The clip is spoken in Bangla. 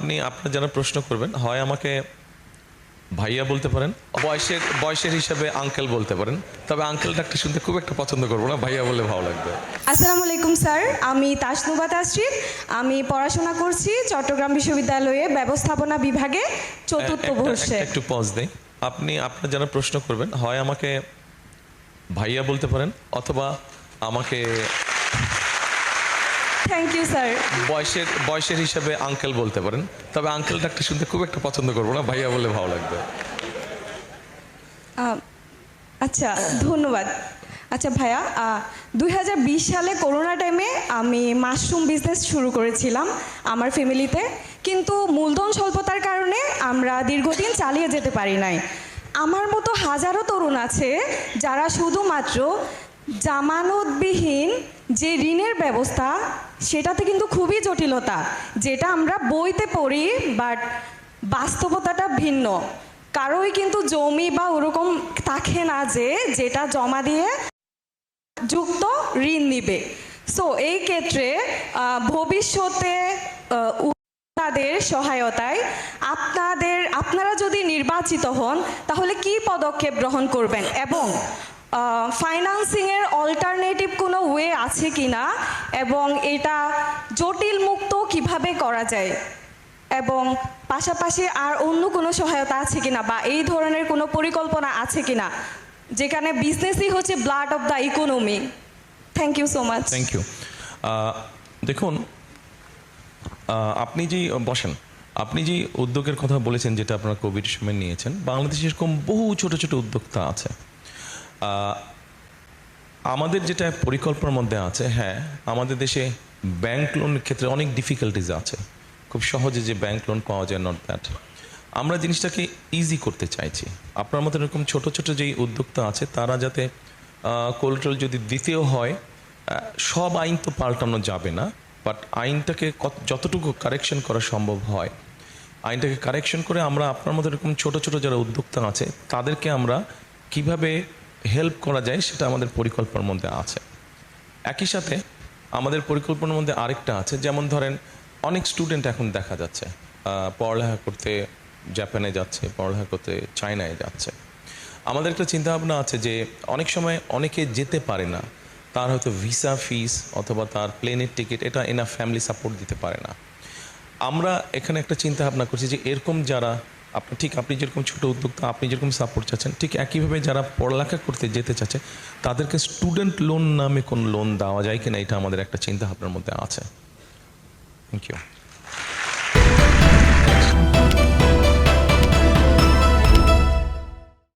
আপনি আপনার যারা প্রশ্ন করবেন হয় আমাকে ভাইয়া বলতে পারেন, বয়সের হিসাবে আঙ্কেল বলতে পারেন, তবে আঙ্কেল ডাকটা শুনতে খুব একটা পছন্দ করবো না, ভাইয়া বললে ভালো লাগবে। আসসালামু আলাইকুম স্যার, আমি তাসনুবা তাসরিফ। আমি পড়াশোনা করছি চট্টগ্রাম বিশ্ববিদ্যালয়ে ব্যবস্থাপনা বিভাগে চতুর্থ বর্ষে। একটু পজ দেই। আপনি আপনার যারা প্রশ্ন করবেন হয় আমাকে ভাইয়া বলতে পারেন অথবা আমাকে থ্যাংক ইউ স্যার। বয়সের হিসাবে আঙ্কেল বলতে পারেন, তবে আঙ্কেল ডাকটা শুনতে খুব একটা পছন্দ করবো না, ভাইয়া বললে ভালো লাগবে। আচ্ছা, ধন্যবাদ। আচ্ছা ভাইয়া, 2020 সালে করোনা টাইমে আমি মাশরুম বিজনেস শুরু করেছিলাম আমার ফ্যামিলিতে, কিন্তু মূলধন স্বল্পতার কারণে আমরা দীর্ঘদিন চালিয়ে যেতে পারি নাই। আমার মতো হাজারো তরুণ আছে যারা শুধুমাত্র জামানতবিহীন যে ঋণের ব্যবস্থা, সেটাতে কিন্তু খুবই জটিলতা, যেটা আমরা বইতে পড়ি, বাট বাস্তবতাটা ভিন্ন। কারোই কিন্তু জমি বা ওরকম থাকে না যে যেটা জমা দিয়ে যুক্ত ঋণ নিবে। সো এই ক্ষেত্রে ভবিষ্যতে তাদের সহায়তায় আপনারা যদি নির্বাচিত হন তাহলে কি পদক্ষেপ গ্রহণ করবেন, এবং ফাইন্যান্সিংয়ের অল্টারনেটিভ কোনো ওয়ে আছে কি না, এবং এটা জটিল মুক্ত কিভাবে করা যায়, এবং পাশাপাশি আর অন্য কোনো সহায়তা আছে কিনা, বা এই ধরনের কোনো পরিকল্পনা আছে কিনা, যেখানে বিজনেসই হচ্ছে blood of the economy. Thank you so much. Thank you. দেখুন, আপনি যে উদ্যোগের কথা বলেছেন, যেটা আপনারা কোভিড সময় নিয়েছেন, বাংলাদেশে এরকম বহু ছোট ছোট উদ্যোক্তা আছে। আমাদের যেটা পরিকল্পনার মধ্যে আছে, হ্যাঁ, আমাদের দেশে ব্যাংক লোনের ক্ষেত্রে অনেক ডিফিকাল্টিজ আছে, খুব সহজে যে ব্যাংক লোন পাওয়া যায়, নট দ্যাট। আমরা জিনিসটাকে ইজি করতে চাইছি। আপনার মতো এরকম ছোট ছোট যেই উদ্যোক্তা আছে তারা যাতে কোলাটেরাল যদি দিতেও হয়, সব আইন তো পাল্টানো যাবে না, বাট আইনটাকে যতটুকু কারেকশন করা সম্ভব হয়, আইনটাকে কারেকশন করে আমরা আপনার মতো এরকম ছোট ছোট যারা উদ্যোক্তা আছে তাদেরকে আমরা কিভাবে হেল্প করা যায় সেটা আমাদের পরিকল্পনার মধ্যে আছে। একই সাথে আমাদের পরিকল্পনার মধ্যে আরেকটা আছে, যেমন ধরেন অনেক স্টুডেন্ট এখন দেখা যাচ্ছে পড়ালেখা করতে জাপানে যাচ্ছে, পড়ালেখা করতে চায়নায় যাচ্ছে। আমাদের একটা চিন্তাভাবনা আছে যে অনেক সময় অনেকে যেতে পারে না, তার হয়তো ভিসা ফিস অথবা তার প্লেনের টিকিট এটা এনাফ ফ্যামিলি সাপোর্ট দিতে পারে না। আমরা এখানে একটা চিন্তা ভাবনা করছি যে এরকম যারা আপনি যেরকম ছোট উদ্যোক্তা, আপনি যেরকম সাপোর্ট চাচ্ছেন, ঠিক একইভাবে যারা পড়ালেখা করতে যেতে চাচ্ছে তাদেরকে স্টুডেন্ট লোন নামে কোন লোন দেওয়া যায় কিনা, এটা আমাদের একটা চিন্তা ভাবনার মধ্যে আছে। Thank you.